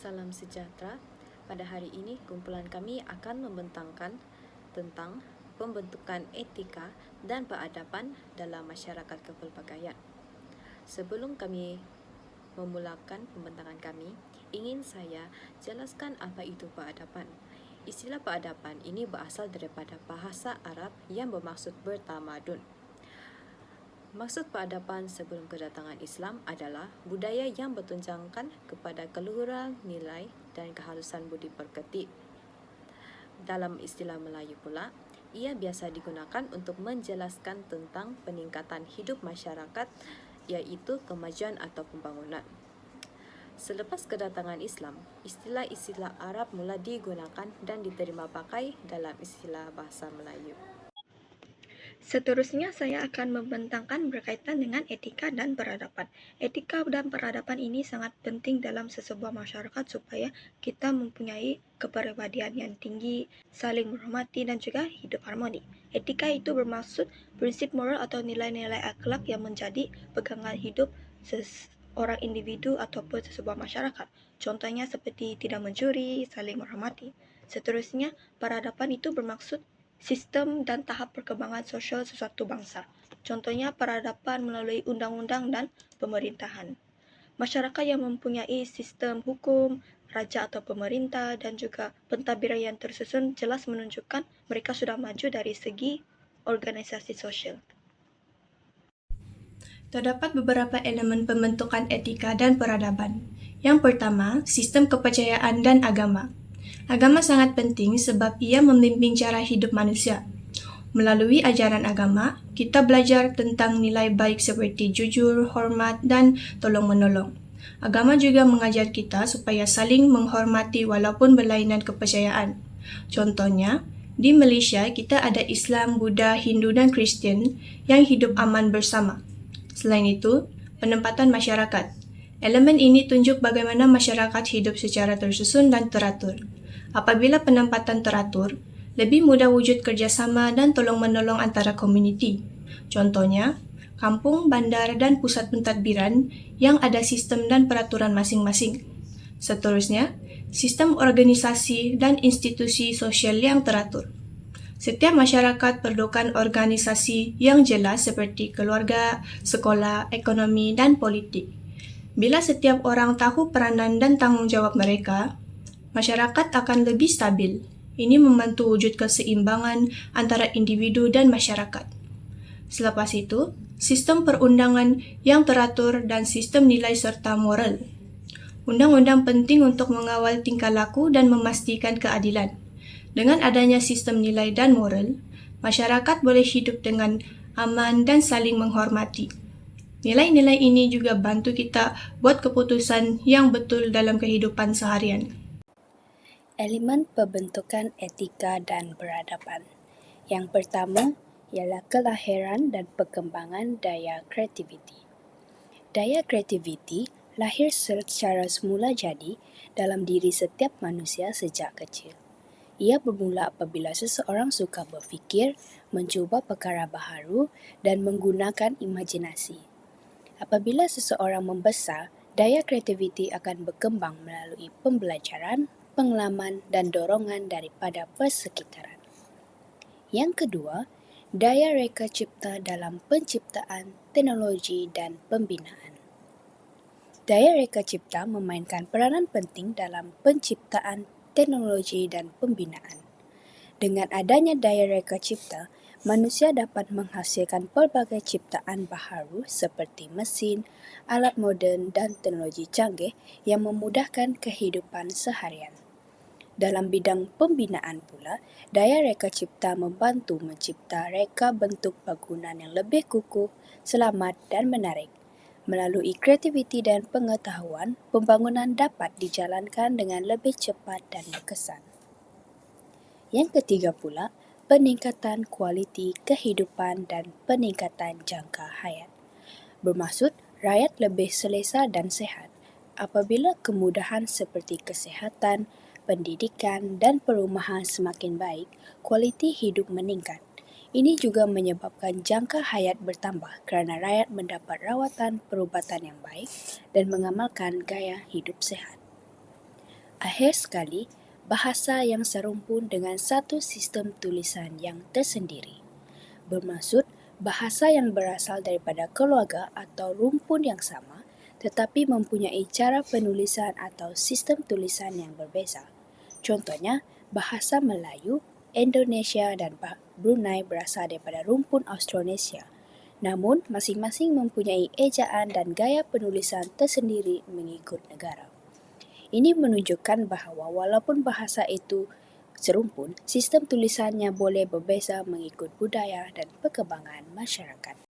Salam sejahtera. Pada hari ini, kumpulan kami akan membentangkan tentang pembentukan etika dan peradaban dalam masyarakat kepelbagaian. Sebelum kami memulakan pembentangan kami, ingin saya jelaskan apa itu peradaban. Istilah peradaban ini berasal daripada bahasa Arab yang bermaksud bertamadun. Maksud peradaban sebelum kedatangan Islam adalah budaya yang bertunjangkan kepada keluhuran nilai dan kehalusan budi pekerti. Dalam istilah Melayu pula, ia biasa digunakan untuk menjelaskan tentang peningkatan hidup masyarakat, iaitu kemajuan atau pembangunan. Selepas kedatangan Islam, istilah-istilah Arab mula digunakan dan diterima pakai dalam istilah bahasa Melayu. Seterusnya saya akan membentangkan berkaitan dengan etika dan peradaban. Etika dan peradaban ini sangat penting dalam sesebuah masyarakat supaya kita mempunyai kepribadian yang tinggi, saling menghormati, dan juga hidup harmoni. Etika itu bermaksud prinsip moral atau nilai-nilai akhlak yang menjadi pegangan hidup seorang individu ataupun sesebuah masyarakat. Contohnya seperti tidak mencuri, saling menghormati. Seterusnya, peradaban itu bermaksud sistem dan tahap perkembangan sosial sesuatu bangsa. Contohnya peradaban melalui undang-undang dan pemerintahan. Masyarakat yang mempunyai sistem hukum, raja atau pemerintah, dan juga pentadbiran yang tersusun jelas menunjukkan mereka sudah maju dari segi organisasi sosial. Terdapat beberapa elemen pembentukan etika dan peradaban. Yang pertama, sistem kepercayaan dan agama. Agama sangat penting sebab ia membimbing cara hidup manusia. Melalui ajaran agama, kita belajar tentang nilai baik seperti jujur, hormat, dan tolong-menolong. Agama juga mengajar kita supaya saling menghormati walaupun berlainan kepercayaan. Contohnya, di Malaysia kita ada Islam, Buddha, Hindu, dan Kristian yang hidup aman bersama. Selain itu, penempatan masyarakat. Elemen ini tunjuk bagaimana masyarakat hidup secara tersusun dan teratur. Apabila penempatan teratur, lebih mudah wujud kerjasama dan tolong-menolong antara komuniti. Contohnya, kampung, bandar, dan pusat pentadbiran yang ada sistem dan peraturan masing-masing. Seterusnya, sistem organisasi dan institusi sosial yang teratur. Setiap masyarakat perlukan organisasi yang jelas seperti keluarga, sekolah, ekonomi, dan politik. Bila setiap orang tahu peranan dan tanggung jawab mereka, masyarakat akan lebih stabil. Ini membantu wujud keseimbangan antara individu dan masyarakat. Selepas itu, sistem perundangan yang teratur dan sistem nilai serta moral. Undang-undang penting untuk mengawal tingkah laku dan memastikan keadilan. Dengan adanya sistem nilai dan moral, masyarakat boleh hidup dengan aman dan saling menghormati. Nilai-nilai ini juga bantu kita buat keputusan yang betul dalam kehidupan seharian. Elemen pembentukan etika dan peradaban. Yang pertama ialah kelahiran dan perkembangan daya kreativiti. Daya kreativiti lahir secara semula jadi dalam diri setiap manusia sejak kecil. Ia bermula apabila seseorang suka berfikir, mencuba perkara baharu dan menggunakan imajinasi. Apabila seseorang membesar, daya kreativiti akan berkembang melalui pembelajaran, pengalaman dan dorongan daripada persekitaran. Yang kedua, daya reka cipta dalam penciptaan teknologi dan pembinaan. Daya reka cipta memainkan peranan penting dalam penciptaan teknologi dan pembinaan. Dengan adanya daya reka cipta, manusia dapat menghasilkan pelbagai ciptaan baharu seperti mesin, alat moden dan teknologi canggih yang memudahkan kehidupan seharian. Dalam bidang pembinaan pula, daya reka cipta membantu mencipta reka bentuk bangunan yang lebih kukuh, selamat dan menarik. Melalui kreativiti dan pengetahuan, pembangunan dapat dijalankan dengan lebih cepat dan berkesan. Yang ketiga pula, peningkatan kualiti kehidupan dan peningkatan jangka hayat. Bermaksud, rakyat lebih selesa dan sehat. Apabila kemudahan seperti kesihatan, pendidikan dan perumahan semakin baik, kualiti hidup meningkat. Ini juga menyebabkan jangka hayat bertambah kerana rakyat mendapat rawatan perubatan yang baik dan mengamalkan gaya hidup sehat. Akhir sekali, bahasa yang serumpun dengan satu sistem tulisan yang tersendiri. Bermaksud, bahasa yang berasal daripada keluarga atau rumpun yang sama tetapi mempunyai cara penulisan atau sistem tulisan yang berbeza. Contohnya, bahasa Melayu, Indonesia dan Brunei berasal daripada rumpun Austronesia. Namun, masing-masing mempunyai ejaan dan gaya penulisan tersendiri mengikut negara. Ini menunjukkan bahawa walaupun bahasa itu serumpun, sistem tulisannya boleh berbeza mengikut budaya dan perkembangan masyarakat.